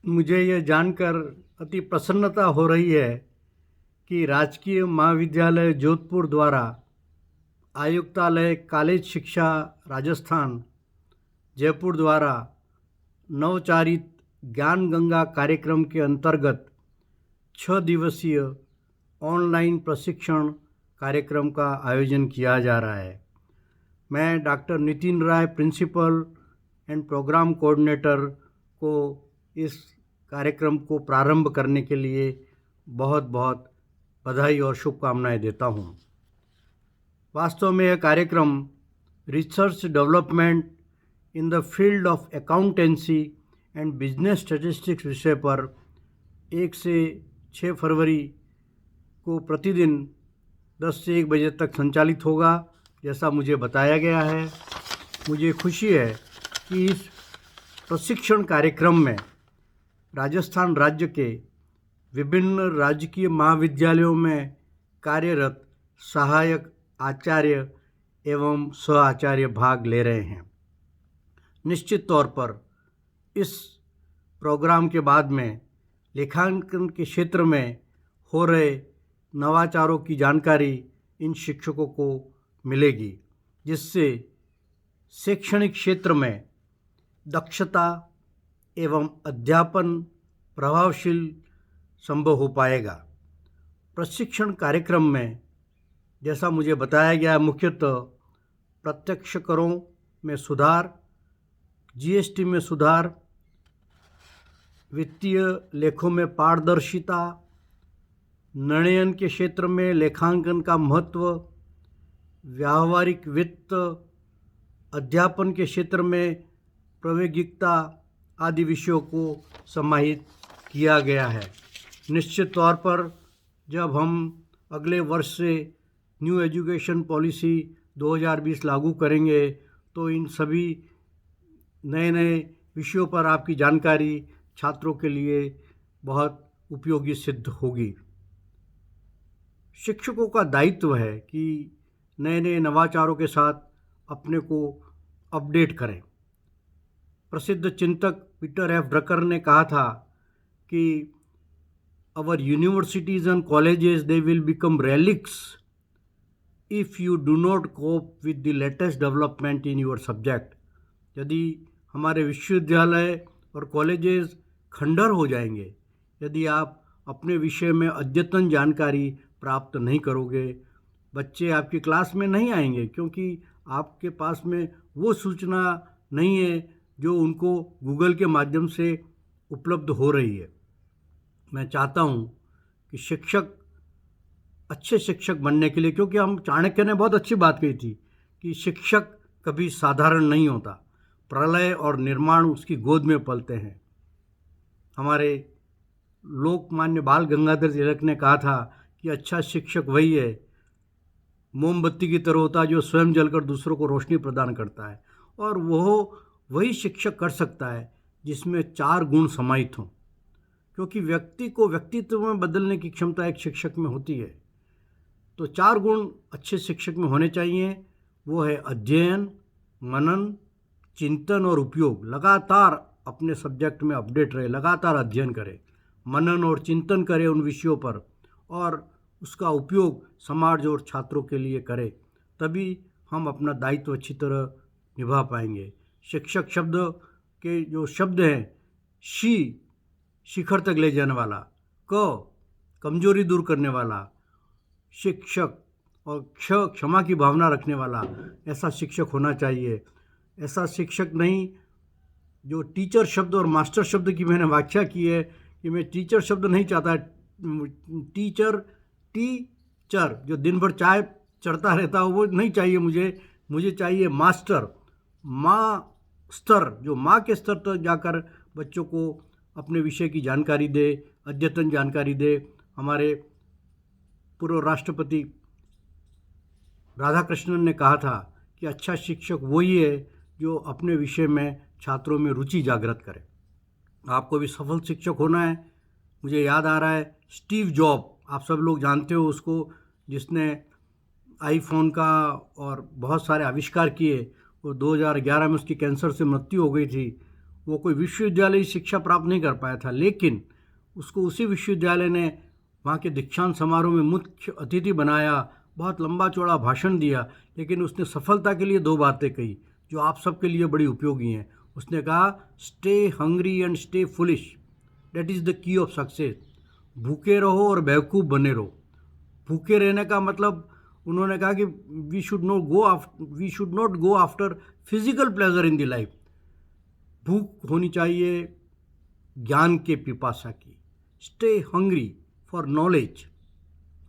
मुझे यह जानकर अति प्रसन्नता हो रही है कि राजकीय महाविद्यालय जोधपुर द्वारा आयुक्तालय कॉलेज शिक्षा राजस्थान जयपुर द्वारा नवचारित ज्ञान गंगा कार्यक्रम के अंतर्गत 6 दिवसीय ऑनलाइन प्रशिक्षण कार्यक्रम का आयोजन किया जा रहा है। मैं doctor Nitin Rai, principal and programme coordinator को इस कार्यक्रम को प्रारंभ करने के लिए बहुत बहुत बधाई और शुभकामनाएं देता हूं। वास्तव में यह कार्यक्रम research development in the field of accountancy and business statistics विषय पर 1 से 6 फरवरी को प्रतिदिन 10 से 1 बजे तक संचालित होगा, जैसा मुझे बताया गया है। मुझे खुशी है कि इस प्रशिक्षण कार्यक्रम में राजस्थान राज्य के विभिन्न राजकीय महाविद्यालयों में कार्यरत सहायक आचार्य एवं सह आचार्य भाग ले रहे हैं। निश्चित तौर पर इस प्रोग्राम के बाद में लेखांकन के क्षेत्र में हो रहे नवाचारों की जानकारी इन शिक्षकों को मिलेगी, जिससे शैक्षणिक क्षेत्र में दक्षता एवं अध्यापन प्रभावशील संभव हो पाएगा। प्रशिक्षण कार्यक्रम में जैसा मुझे बताया गया, मुख्यतः प्रत्यक्ष करों में सुधार, जीएसटी में सुधार, वित्तीय लेखों में पारदर्शिता, निर्णयन के क्षेत्र में लेखांकन का महत्व, व्यावहारिक वित्त, अध्यापन के क्षेत्र में प्रायोगिकता आदि विषयों को समाहित किया गया है। निश्चित तौर पर जब हम अगले वर्ष से न्यू एजुकेशन पॉलिसी 2020 लागू करेंगे तो इन सभी नए नए विषयों पर आपकी जानकारी छात्रों के लिए बहुत उपयोगी सिद्ध होगी। शिक्षकों का दायित्व है कि नए नए नवाचारों के साथ अपने को अपडेट करें। प्रसिद्ध चिंतक पीटर एफ ड्रकर ने कहा था कि our universities and colleges, they will become relics if you do not cope with the latest development in your subject। यदि हमारे विश्वविद्यालय और कॉलेजेस खंडर हो जाएंगे यदि आप अपने विषय में अद्यतन जानकारी प्राप्त नहीं करोगे। बच्चे आपकी क्लास में नहीं आएंगे क्योंकि आपके पास में वो सूचना नहीं है जो उनको गूगल के माध्यम से उपलब्ध हो रही है। मैं चाहता हूँ कि शिक्षक अच्छे शिक्षक बनने के लिए, क्योंकि हम चाणक्य ने बहुत अच्छी बात कही थी कि शिक्षक कभी साधारण नहीं होता, प्रलय और निर्माण उसकी गोद में पलते हैं। हमारे लोकमान्य बाल गंगाधर तिलक ने कहा था कि अच्छा शिक्षक वही है मोमबत्ती की तरह होता है जो स्वयं जलकर दूसरों को रोशनी प्रदान करता है, और वही शिक्षक कर सकता है जिसमें 4 गुण समाहित हों, क्योंकि व्यक्ति को व्यक्तित्व में बदलने की क्षमता एक शिक्षक में होती है। तो 4 गुण अच्छे शिक्षक में होने चाहिए। वो है अध्ययन, मनन, चिंतन और उपयोग। लगातार अपने सब्जेक्ट में अपडेट रहे, लगातार अध्ययन करे, मनन और चिंतन करे उन विषयों पर, और उसका उपयोग समाज और छात्रों के लिए करे। तभी हम अपना दायित्व अच्छी तरह निभा पाएंगे। शिक्षक शब्द के जो शब्द हैं, शिखर तक ले जाने वाला, कमजोरी दूर करने वाला शिक्षक, और क्षमा की भावना रखने वाला, ऐसा शिक्षक होना चाहिए। ऐसा शिक्षक नहीं जो टीचर शब्द और मास्टर शब्द की मैंने व्याख्या की है कि मैं टीचर शब्द नहीं चाहता। टीचर जो दिन भर चाय चढ़ता रहता है वो नहीं चाहिए मुझे चाहिए मास्टर, जो माँ के स्तर तक जाकर बच्चों को अपने विषय की जानकारी दे, अद्यतन जानकारी दे। हमारे पूर्व राष्ट्रपति राधाकृष्णन ने कहा था कि अच्छा शिक्षक वही है जो अपने विषय में छात्रों में रुचि जागृत करे। आपको भी सफल शिक्षक होना है। मुझे याद आ रहा है स्टीव जॉब, आप सब लोग जानते हो उसको, जिसने आईफोन का और बहुत सारे आविष्कार किए। वो 2011 में उसकी कैंसर से मृत्यु हो गई थी। वो कोई विश्वविद्यालय शिक्षा प्राप्त नहीं कर पाया था, लेकिन उसको उसी विश्वविद्यालय ने वहाँ के दीक्षांत समारोह में मुख्य अतिथि बनाया, बहुत लंबा चौड़ा भाषण दिया, लेकिन उसने सफलता के लिए 2 बातें कही जो आप सबके लिए बड़ी उपयोगी हैं। उसने कहा, stay hungry and stay foolish, that is the key of success. भूखे रहो और बेवकूफ़ बने रहो। भूखे रहने का मतलब उन्होंने कहा कि we should not go after physical pleasure in the life. भूख होनी चाहिए ज्ञान के पिपासा की। Stay hungry for knowledge.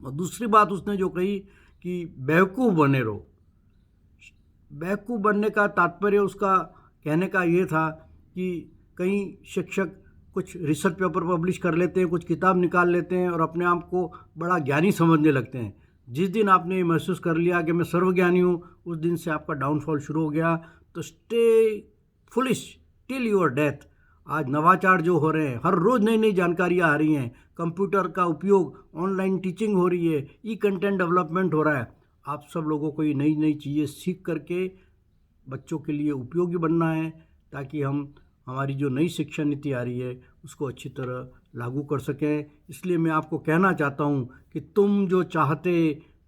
और दूसरी बात उसने जो कही कि बेवकूफ़ बने रहो। बेवकूफ़ बनने का तात्पर्य उसका कहने का ये था कि कई शिक्षक कुछ रिसर्च पेपर पब्लिश कर लेते हैं, कुछ किताब निकाल लेते हैं और अपने आप को बड़ा ज्ञानी समझने लगते हैं। जिस दिन आपने ये महसूस कर लिया कि मैं सर्वज्ञानी हूँ, उस दिन से आपका डाउनफॉल शुरू हो गया। तो stay foolish till your death. आज नवाचार जो हो रहे हैं, हर रोज़ नई नई जानकारियाँ आ रही हैं, कंप्यूटर का उपयोग, ऑनलाइन टीचिंग हो रही है, ई कंटेंट डेवलपमेंट हो रहा है। आप सब लोगों को ये नई नई चीज़ें सीख करके बच्चों के लिए उपयोगी बनना है, ताकि हम हमारी जो नई शिक्षा नीति आ रही है उसको अच्छी तरह लागू कर सकें। इसलिए मैं आपको कहना चाहता हूँ कि तुम जो चाहते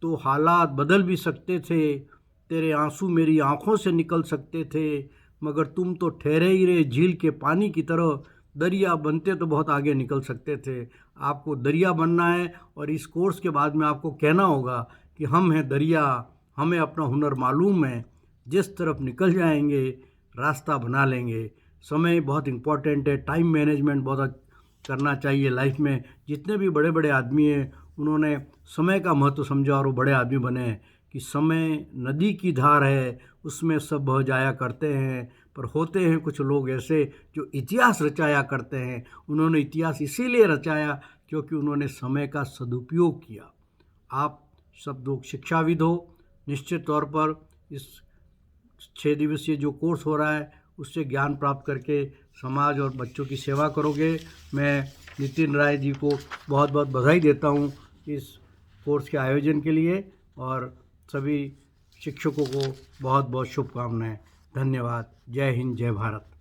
तो हालात बदल भी सकते थे, तेरे आंसू मेरी आंखों से निकल सकते थे, मगर तुम तो ठहरे ही रहे झील के पानी की तरह। दरिया बनते तो बहुत आगे निकल सकते थे। आपको दरिया बनना है और इस कोर्स के बाद में आपको कहना होगा कि हम हैं दरिया, हमें अपना हुनर मालूम है, जिस तरफ निकल जाएंगे रास्ता बना लेंगे। समय बहुत इम्पॉर्टेंट है, टाइम मैनेजमेंट बहुत करना चाहिए लाइफ में। जितने भी बड़े बड़े आदमी हैं उन्होंने समय का महत्व समझा और वो बड़े आदमी बने हैं। कि समय नदी की धार है, उसमें सब बह जाया करते हैं, पर होते हैं कुछ लोग ऐसे जो इतिहास रचाया करते हैं। उन्होंने इतिहास इसीलिए रचाया क्योंकि उन्होंने समय का सदुपयोग किया। आप सब लोग शिक्षाविद हो, निश्चित तौर पर इस 6 दिवसीय जो कोर्स हो रहा है उससे ज्ञान प्राप्त करके समाज और बच्चों की सेवा करोगे। मैं नितिन राय जी को बहुत बहुत बधाई देता हूँ इस कोर्स के आयोजन के लिए, और सभी शिक्षकों को बहुत बहुत शुभकामनाएं। धन्यवाद। जय हिंद, जय भारत।